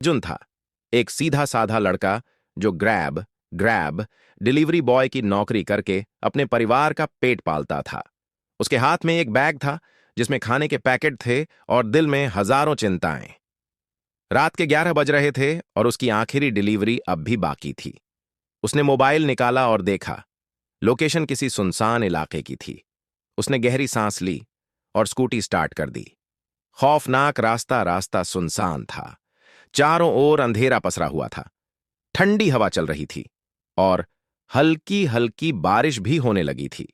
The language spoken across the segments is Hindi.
अर्जुन था, एक सीधा साधा लड़का जो ग्रैब ग्रैब डिलीवरी बॉय की नौकरी करके अपने परिवार का पेट पालता था। उसके हाथ में एक बैग था जिसमें खाने के पैकेट थे और दिल में हजारों चिंताएं। रात के 11 बज रहे थे और उसकी आखिरी डिलीवरी अब भी बाकी थी। उसने मोबाइल निकाला और देखा, लोकेशन किसी सुनसान इलाके की थी। उसने गहरी सांस ली और स्कूटी स्टार्ट कर दी। खौफनाक रास्ता रास्ता सुनसान था। चारों ओर अंधेरा पसरा हुआ था। ठंडी हवा चल रही थी और हल्की हल्की बारिश भी होने लगी थी।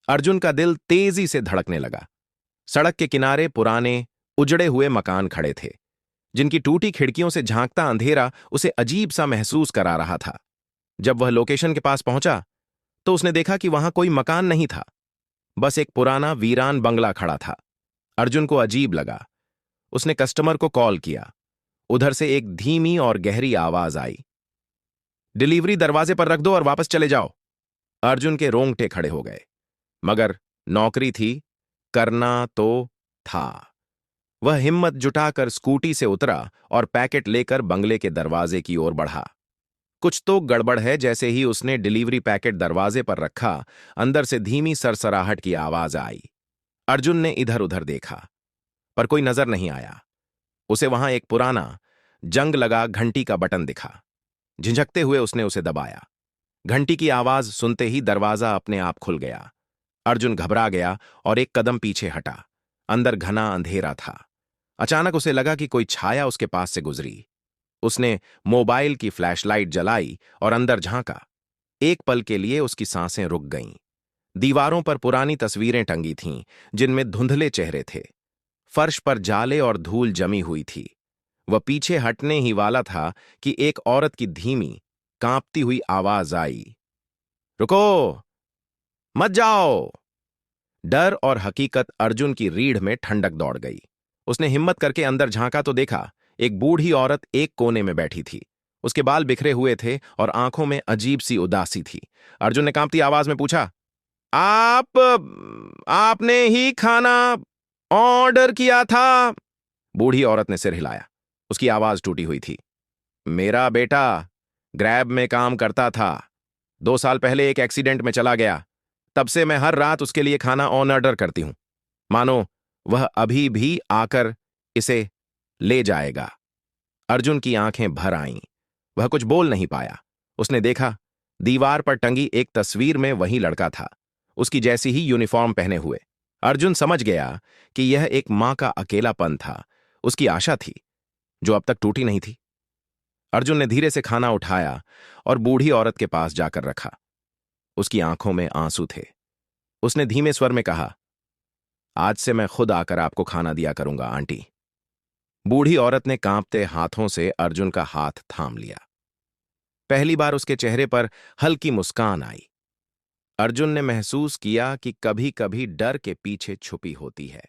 अर्जुन का दिल तेजी से धड़कने लगा। सड़क के किनारे पुराने उजड़े हुए मकान खड़े थे, जिनकी टूटी खिड़कियों से झांकता अंधेरा उसे अजीब सा महसूस करा रहा था। जब वह लोकेशन के पास पहुंचा तो उसने देखा कि वहां कोई मकान नहीं था, बस एक पुराना वीरान बंगला खड़ा था। अर्जुन को अजीब लगा। उसने कस्टमर को कॉल किया। उधर से एक धीमी और गहरी आवाज आई, डिलीवरी दरवाजे पर रख दो और वापस चले जाओ। अर्जुन के रोंगटे खड़े हो गए, मगर नौकरी थी, करना तो था। वह हिम्मत जुटाकर स्कूटी से उतरा और पैकेट लेकर बंगले के दरवाजे की ओर बढ़ा। कुछ तो गड़बड़ है। जैसे ही उसने डिलीवरी पैकेट दरवाजे पर रखा, अंदर से धीमी सरसराहट की आवाज आई। अर्जुन ने इधर उधर देखा, पर कोई नजर नहीं आया। उसे वहां एक पुराना, जंग लगा घंटी का बटन दिखा। झिझकते हुए उसने उसे दबाया। घंटी की आवाज सुनते ही दरवाजा अपने आप खुल गया। अर्जुन घबरा गया और एक कदम पीछे हटा। अंदर घना अंधेरा था। अचानक उसे लगा कि कोई छाया उसके पास से गुजरी। उसने मोबाइल की फ्लैशलाइट जलाई और अंदर झांका। एक पल के लिए उसकी सांसें रुक गईं। दीवारों पर पुरानी तस्वीरें टंगी थीं, जिनमें धुंधले चेहरे थे। फर्श पर जाले और धूल जमी हुई थी। वह पीछे हटने ही वाला था कि एक औरत की धीमी, कांपती हुई आवाज आई, रुको, मत जाओ। डर और हकीकत अर्जुन की रीढ़ में ठंडक दौड़ गई। उसने हिम्मत करके अंदर झांका तो देखा, एक बूढ़ी औरत एक कोने में बैठी थी। उसके बाल बिखरे हुए थे और आंखों में अजीब सी उदासी थी। अर्जुन ने कांपती आवाज में पूछा, आपने ही खाना ऑर्डर किया था? बूढ़ी औरत ने सिर हिलाया। उसकी आवाज टूटी हुई थी, मेरा बेटा ग्रैब में काम करता था। 2 साल पहले एक एक्सीडेंट में चला गया। तब से मैं हर रात उसके लिए खाना ऑन ऑर्डर करती हूं। मानो वह अभी भी आकर इसे ले जाएगा। अर्जुन की आंखें भर आईं। वह कुछ बोल नहीं पाया। उसने देखा, दीवार पर टंगी एक तस्वीर में वही लड़का था, उसकी जैसी ही यूनिफॉर्म पहने हुए। अर्जुन समझ गया कि यह एक मां का अकेलापन था, उसकी आशा थी, जो अब तक टूटी नहीं थी। अर्जुन ने धीरे से खाना उठाया और बूढ़ी औरत के पास जाकर रखा। उसकी आंखों में आंसू थे। उसने धीमे स्वर में कहा, आज से मैं खुद आकर आपको खाना दिया करूंगा आंटी। बूढ़ी औरत ने कांपते हाथों से अर्जुन का हाथ थाम लिया। पहली बार उसके चेहरे पर हल्की मुस्कान आई। अर्जुन ने महसूस किया कि कभी कभी डर के पीछे छुपी होती है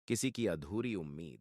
किसी की अधूरी उम्मीद।